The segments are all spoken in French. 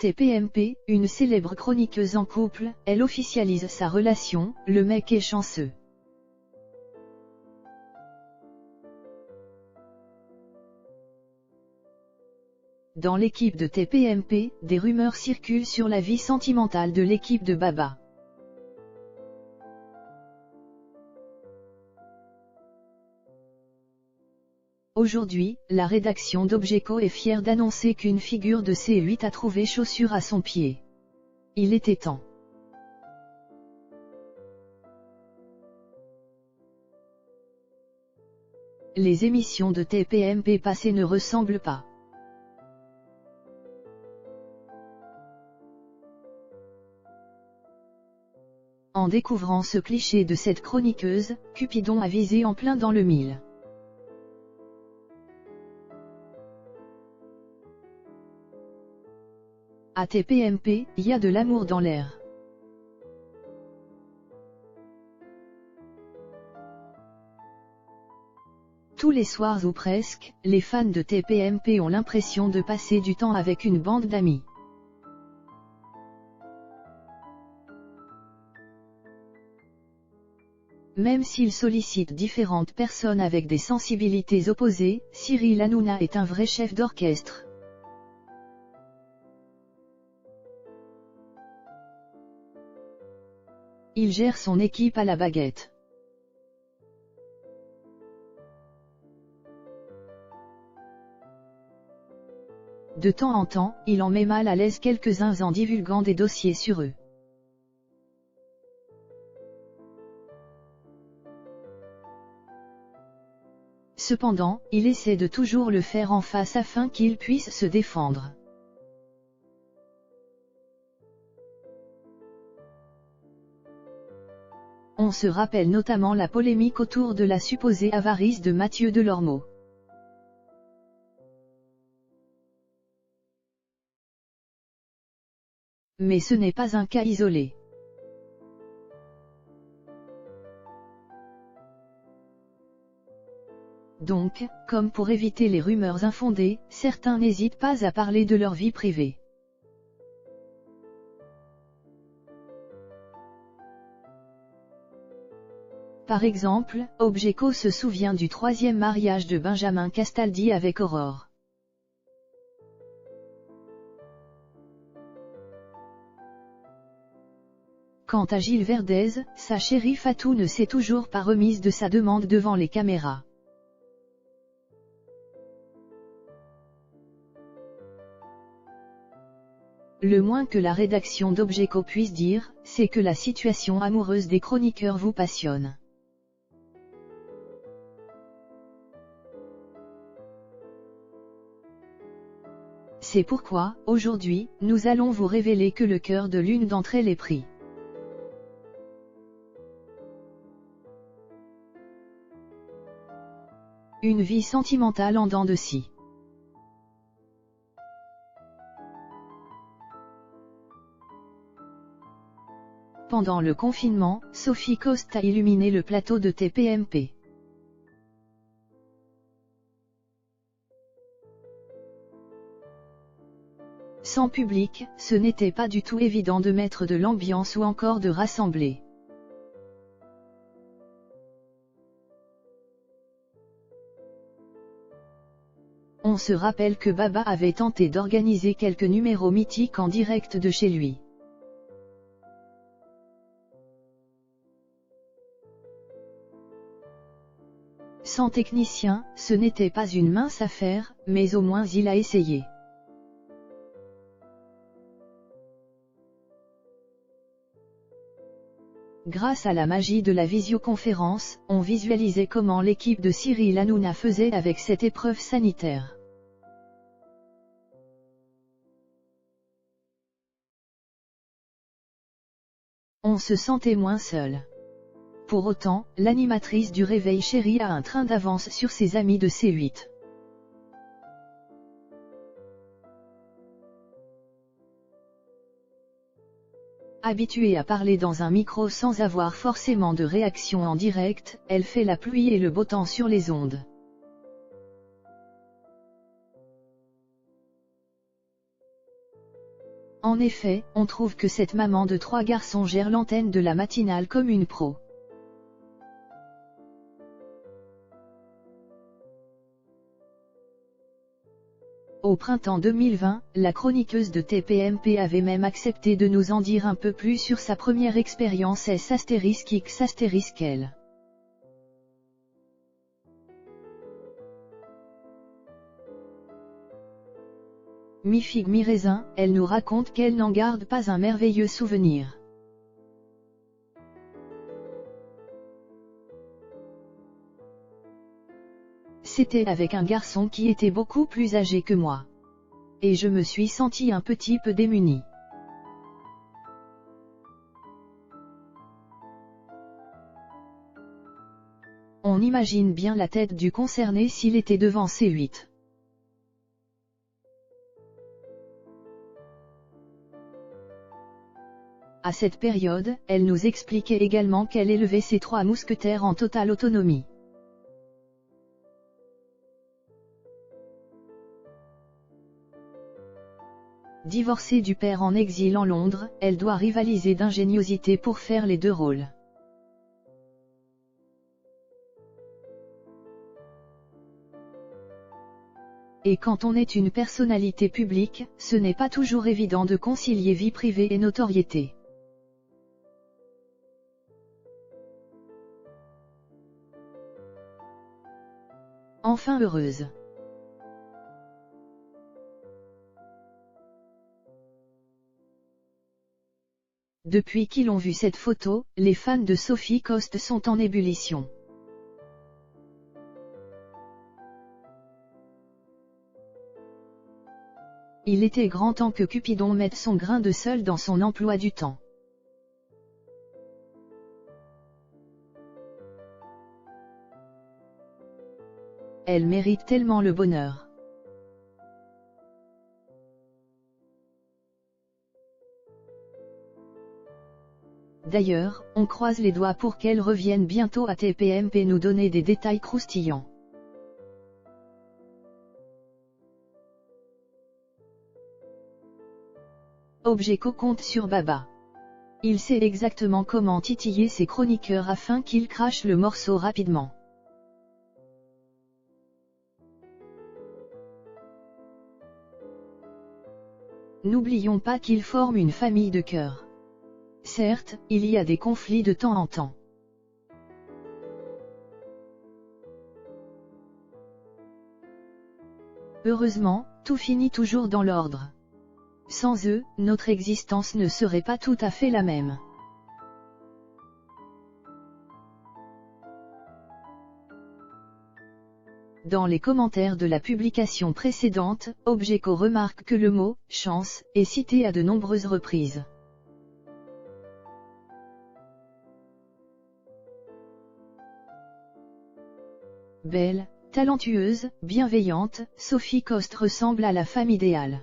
TPMP, une célèbre chroniqueuse en couple, elle officialise sa relation, le mec est chanceux. Dans l'équipe de TPMP, des rumeurs circulent sur la vie sentimentale de l'équipe de Baba. Aujourd'hui, la rédaction d'Objeco est fière d'annoncer qu'une figure de C8 a trouvé chaussure à son pied. Il était temps. Les émissions de TPMP passées ne ressemblent pas. En découvrant ce cliché de cette chroniqueuse, Cupidon a visé en plein dans le mille. À TPMP, il y a de l'amour dans l'air. Tous les soirs ou presque, les fans de TPMP ont l'impression de passer du temps avec une bande d'amis. Même s'il sollicite différentes personnes avec des sensibilités opposées, Cyril Hanouna est un vrai chef d'orchestre. Il gère son équipe à la baguette. De temps en temps, il en met mal à l'aise quelques-uns en divulguant des dossiers sur eux. Cependant, il essaie de toujours le faire en face afin qu'il puisse se défendre. On se rappelle notamment la polémique autour de la supposée avarice de Mathieu Delormeau. Mais ce n'est pas un cas isolé. Donc, comme pour éviter les rumeurs infondées, certains n'hésitent pas à parler de leur vie privée. Par exemple, Objeco se souvient du troisième mariage de Benjamin Castaldi avec Aurore. Quant à Gilles Verdez, sa chérie Fatou ne s'est toujours pas remise de sa demande devant les caméras. Le moins que la rédaction d'Objeco puisse dire, c'est que la situation amoureuse des chroniqueurs vous passionne. C'est pourquoi, aujourd'hui, nous allons vous révéler que le cœur de l'une d'entre elles est pris. Une vie sentimentale en dents de scie. Pendant le confinement, Sophie Coste a illuminé le plateau de TPMP. Sans public, ce n'était pas du tout évident de mettre de l'ambiance ou encore de rassembler. On se rappelle que Baba avait tenté d'organiser quelques numéros mythiques en direct de chez lui. Sans technicien, ce n'était pas une mince affaire, mais au moins il a essayé. Grâce à la magie de la visioconférence, on visualisait comment l'équipe de Cyril Hanouna faisait avec cette épreuve sanitaire. On se sentait moins seul. Pour autant, l'animatrice du Réveil Chéri a un train d'avance sur ses amis de C8. Habituée à parler dans un micro sans avoir forcément de réaction en direct, elle fait la pluie et le beau temps sur les ondes. En effet, on trouve que cette maman de 3 garçons gère l'antenne de la matinale comme une pro. Au printemps 2020, la chroniqueuse de TPMP avait même accepté de nous en dire un peu plus sur sa première expérience S***X***L. Mi-figue mi-raisin, elle nous raconte qu'elle n'en garde pas un merveilleux souvenir. C'était avec un garçon qui était beaucoup plus âgé que moi. Et je me suis sentie un petit peu démunie. On imagine bien la tête du concerné s'il était devant C8. À cette période, elle nous expliquait également qu'elle élevait ses 3 mousquetaires en totale autonomie. Divorcée du père en exil en Londres, elle doit rivaliser d'ingéniosité pour faire les 2 rôles. Et quand on est une personnalité publique, ce n'est pas toujours évident de concilier vie privée et notoriété. Enfin heureuse. Depuis qu'ils ont vu cette photo, les fans de Sophie Coste sont en ébullition. Il était grand temps que Cupidon mette son grain de sel dans son emploi du temps. Elle mérite tellement le bonheur. D'ailleurs, on croise les doigts pour qu'elle revienne bientôt à TPMP nous donner des détails croustillants. Objeco compte sur Baba. Il sait exactement comment titiller ses chroniqueurs afin qu'ils crachent le morceau rapidement. N'oublions pas qu'ils forment une famille de cœur. Certes, il y a des conflits de temps en temps. Heureusement, tout finit toujours dans l'ordre. Sans eux, notre existence ne serait pas tout à fait la même. Dans les commentaires de la publication précédente, Objeco remarque que le mot « chance » est cité à de nombreuses reprises. Belle, talentueuse, bienveillante, Sophie Coste ressemble à la femme idéale.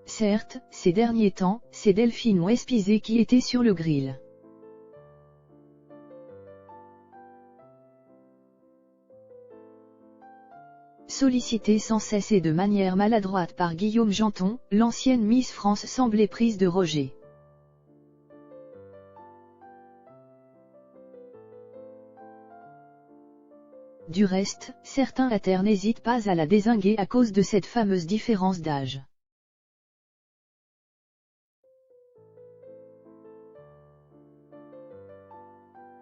Certes, ces derniers temps, c'est Delphine Wespizé qui était sur le grill. Sollicitée sans cesse et de manière maladroite par Guillaume Janton, l'ancienne Miss France semblait prise de Roger. Du reste, certains haters n'hésitent pas à la dézinguer à cause de cette fameuse différence d'âge.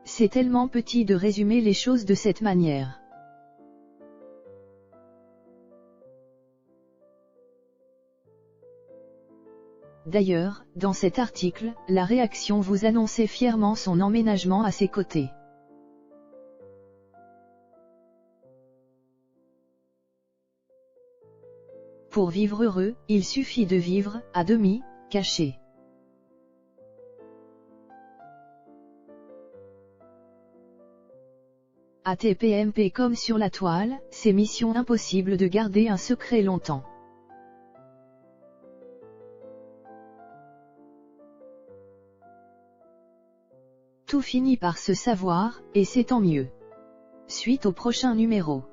C'est tellement petit de résumer les choses de cette manière. D'ailleurs, dans cet article, la réaction vous annonçait fièrement son emménagement à ses côtés. Pour vivre heureux, il suffit de vivre, à demi, caché. À TPMP comme sur la toile, c'est mission impossible de garder un secret longtemps. Tout finit par se savoir, et c'est tant mieux. Suite au prochain numéro.